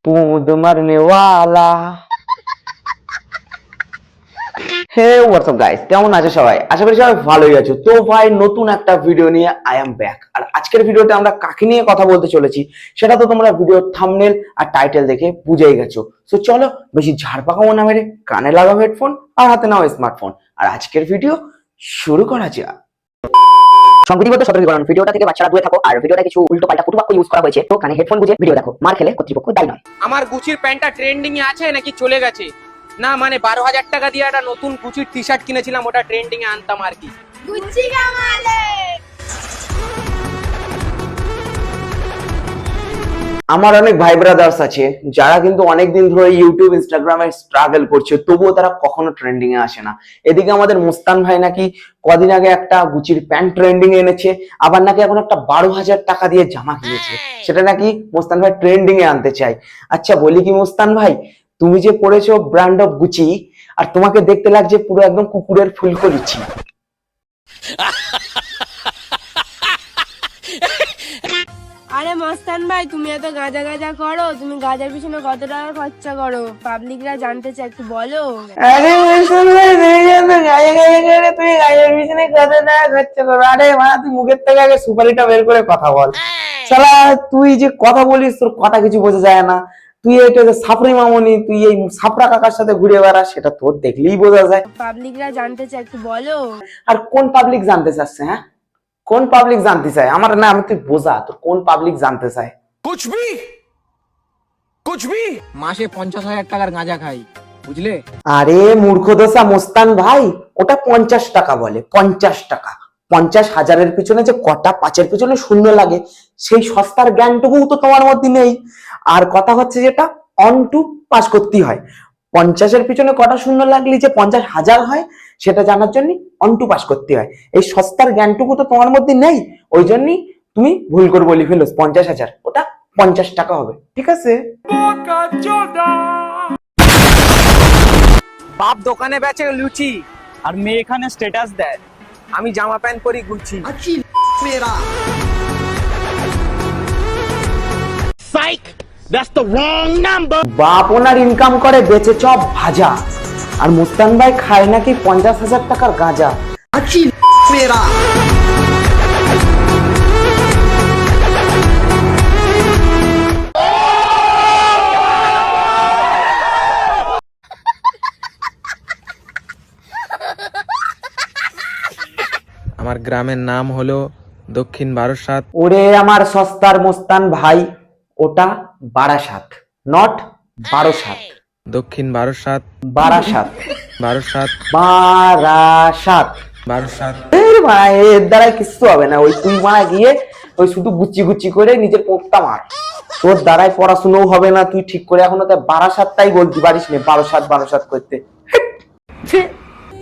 कूद मरने वाला। হে হোয়াটসঅ্যাপ গাইস, কেমন আছো সবাই? আশা করি সবাই ভালোই আছো। তো ভাই, নতুন একটা ভিডিও নিয়ে আই এম ব্যাক। আর আজকের ভিডিওতে আমরা কাকে নিয়ে কথা বলতে চলেছি সেটা তো তোমরা ভিডিওর থাম্বনেল আর টাইটেল দেখে বুঝেই গেছো। তো চলো বেশি ঝাড়পাকাও না মেরে কানে লাগাও হেডফোন আর হাতে নাও স্মার্টফোন, আর আজকের ভিডিও শুরু করা যাক। সংবিধিবদ্ধ সতর্কীকরণ, ভিডিওটা থেকে বাচ্চারা দূরে থাকো। আর ভিডিওটা কিছু উল্টো পাল্টা কুটুবাক্য ইউজ করা হয়েছে, তো কানে হেডফোন বুঝে ভিডিও দেখো। মার খেলে কর্তৃপক্ষ দায়ী নয়। আমার গুচির প্যান্টটা ট্রেন্ডিং এ আছে নাকি চলে গেছে? না মানে 12,000 টাকা দিয়ে একটা নতুন গুচির টি শার্ট কিনেছিলাম, ওটা ট্রেন্ডিং এ আনতাম আর কি। গুচি কামালে। আমার অনেক ভাই ব্রাদার্স আছে যারা কিন্তু অনেকদিন ধরে ইউটিউব ইনস্টাগ্রামে স্ট্রাগল করছে, তবুও তারা কখনো ট্রেন্ডিং এ আসে না। এদিকে আমাদের মুস্তান ভাই নাকি কদিন আগে একটা গুচির প্যান্ট ট্রেন্ডিং এ এনেছে, আবার নাকি এখন একটা 12,000 টাকা দিয়ে জামা কিনেছে, সেটা নাকি মুস্তান ভাই ট্রেন্ডিং এ আনতে চাই। আচ্ছা বলি কি মুস্তান ভাই, তুমি যে পড়েছো ব্র্যান্ড অফ গুচি, আর তোমাকে দেখতে লাগছে পুরো একদম কুকুরের ফুলকলিচি। আরে মস্তান ভাই, তুমি এত গাঁজা গাঁজা করো, তুমি গাঁজার পিছনে কত টাকা খরচা করো? পাবলিকরা জানতে চায়, একটু বলো। আরে মুস্তান ভাই, তুমি জানো গায়ে গায়ে করে তুমি গায়ের পিছনে কত টাকা খরচা করো? আরে মা, তুই মুখের থেকে আগে সুপারিটা বের করে কথা বল। শালা তুই যে কথা বলিস, তোর কথা কিছু বোঝা যায় না। তুই এটা যে সাপড়ি মামনি, তুই এই সাপড়া কাকার সাথে ঘুরে বেড়াস, সেটা তোর দেখলেই বোঝা যায়। পাবলিকরা জানতে চায়, একটু বলো। আর কোন পাবলিক জানতে চাচ্ছে? হ্যাঁ, কোন পাবলিক জানতে চায়? আমার না, আমি তুই বোঝা, তোর কোন পাবলিক জানতে চায়? কুছ ভি মাসে 50,000 টাকার গাঁজা খাই, বুঝলে? আরে মূর্খদশা মুস্তান ভাই, ওটা 50 টাকা বলে, 50 টাকা। 50,000-এর পিছনে যে কটা পাঁচের পিছনে শূন্য লাগে, সেই সস্তার জ্ঞানটুকু তো তোমার মধ্যে নেই। আর কথা হচ্ছে যেটা অন টু পাস করতে হয়, 50-এর পিছনে কটা শূন্য লাগলে যে 50,000 হয়, সেটা জানার জন্য অন টু পাস করতে হয়। এই সস্তার জ্ঞানটুকু তো তোমার মধ্যে নেই, ওই জন্যই তুমি ভুল করে বলি ফেলো 50,000, ওটা 50 টাকা হবে, ঠিক আছে? বাপ দোকানে বেচে লুচি আর মেয়ে এখানে স্ট্যাটাস দেয় আমি জামা প্যান্ট পরি গুচি। বাপ ওনার ইনকাম করে বেচে চপ ভাজা, আর মুস্তান ভাই খায় নাকি 50,000 টাকার গাঁজা। আমার গ্রামের নাম হলো দক্ষিণ বারাসাত। ওরে আমার সস্তার মুস্তান ভাই, ওটা বারাসাত, নট বারাসাত। দক্ষিণ বারাসাত। বারাসাত, বারাসাত। বারাসাত। বারাসাত। এর ভাই, এর দ্বারা কিছু হবে না। ওই তুই মারা গিয়ে ওই শুধু গুচ্ছি গুচ্ছি করে নিজের পোক্তা মার, তোর দ্বারাই পড়াশোনাও হবে না। তুই ঠিক করে এখন ওদের বারাসাতটাই বলতে পারিস না, বারাসাত বারাসাত করতে।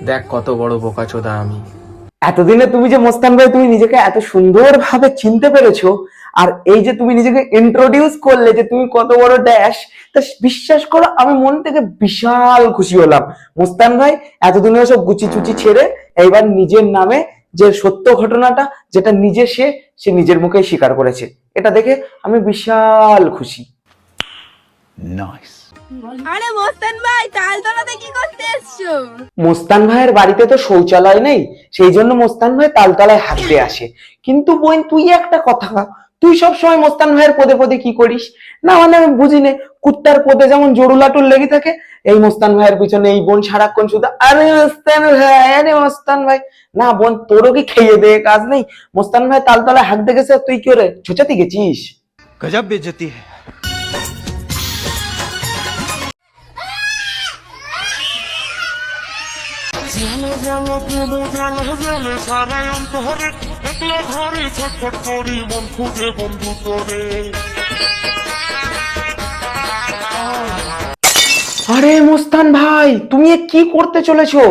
দেখ কত বড় বোকাচোদা আমি। এতদিনে তুমি যে মুস্তান ভাই, তুমি নিজেকে এত সুন্দর ভাবে চিনতে পেরেছো, আর এই যে তুমি নিজেকে ইন্ট্রোডিউস করলে যে তুমি কত বড় ড্যাশ, তা বিশ্বাস করো আমি মন থেকে বিশাল খুশি হলাম। মুস্তান ভাই এতদিনে সব গুচি চুচি ছেড়ে এইবার নিজের নামে যে সত্য ঘটনাটা, যেটা নিজে সে নিজের মুখে স্বীকার করেছে, এটা দেখে আমি বিশাল খুশি। আরে মস্তান ভাই, তালতলাতে কি করতে এসছো? মুস্তান ভাইয়ের বাড়িতে তো শৌচালয় নেই, সেই জন্য মুস্তান ভাই তালতলায় হাঁটতে আসে। কিন্তু বোন, তুই একটা কথা, তুই সব সময় মুস্তান ভাইয়ের পদে পদে কি করিস? না মানে আমি বুঝি না, কুত্তার পদে যেমন জরুলাটুর লেগে থাকে, এই মুস্তান ভাইয়ের পিছনে এই বোন সারাক্ষণ শুধু আরে মুস্তান ভাই, আরে মুস্তান ভাই। না বোন, তোরও কি খেয়ে দেয়ে কাজ নেই? মুস্তান ভাই তালতলায় হাঁটতে গেছে, তুই কি করে ছোচাতে গেছিস? गजब बेइज्जती है। আরে মুস্তান ভাই, তুমি এ কি করতে চলেছো?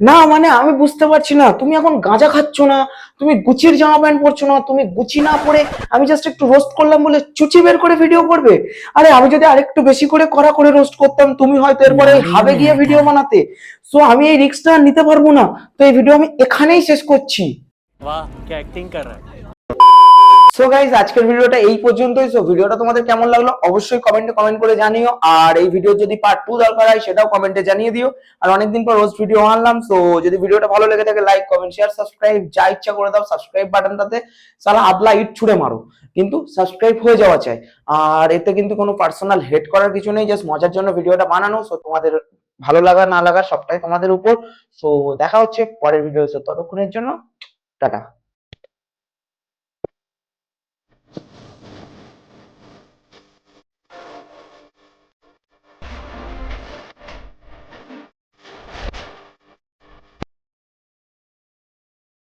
না মানে আমি বুঝতে পারছি না, তুমি এখন গাঁজা খাচ্ছ না, তুমি গুচির জামা প্যান্ট পরছো না, তুমি গুচি না পরে আমি জাস্ট একটু রোস্ট করলাম বলে চুচি বের করে ভিডিও করবে? আরে আমি যদি আরেকটু বেশি করে কড়া করে রোস্ট করতাম, তুমি হয়তো এরপরে হাবে গিয়ে ভিডিও বানাতে। সো আমি এই রিস্কটা নিতে পারবো না, তো এই ভিডিও আমি এখানেই শেষ করছি। वाह क्या एक्टिंग कर रहा है। সো গাইজ আজকের ভিডিওটা এই পর্যন্তই। সো ভিডিওটা তোমাদের কেমন লাগলো অবশ্যই কমেন্টে কমেন্ট করে জানিও, আর এই ভিডিও যদি পার্ট 2 দরকার হয় সেটাও কমেন্টে জানিয়ে দিও। আর অনেকদিন পর রোজ ভিডিও আনলাম, সো যদি ভিডিওটা ভালো লেগে থাকে লাইক কমেন্ট শেয়ার সাবস্ক্রাইব যা ইচ্ছা করে দাও। সাবস্ক্রাইব বাটনটাতে সালা আদলা ইট ছুড়ে মারো, কিন্তু সাবস্ক্রাইব হয়ে যাওয়া চাই। আর এতে কিন্তু কোনো পার্সোনাল হেট করার কিছু নেই, জাস্ট মজার জন্য ভিডিওটা বানানো। সো তোমাদের ভালো লাগা না লাগা সবটাই তোমাদের উপর। সো দেখা হচ্ছে পরের ভিডিও, ততক্ষণের জন্য টাটা।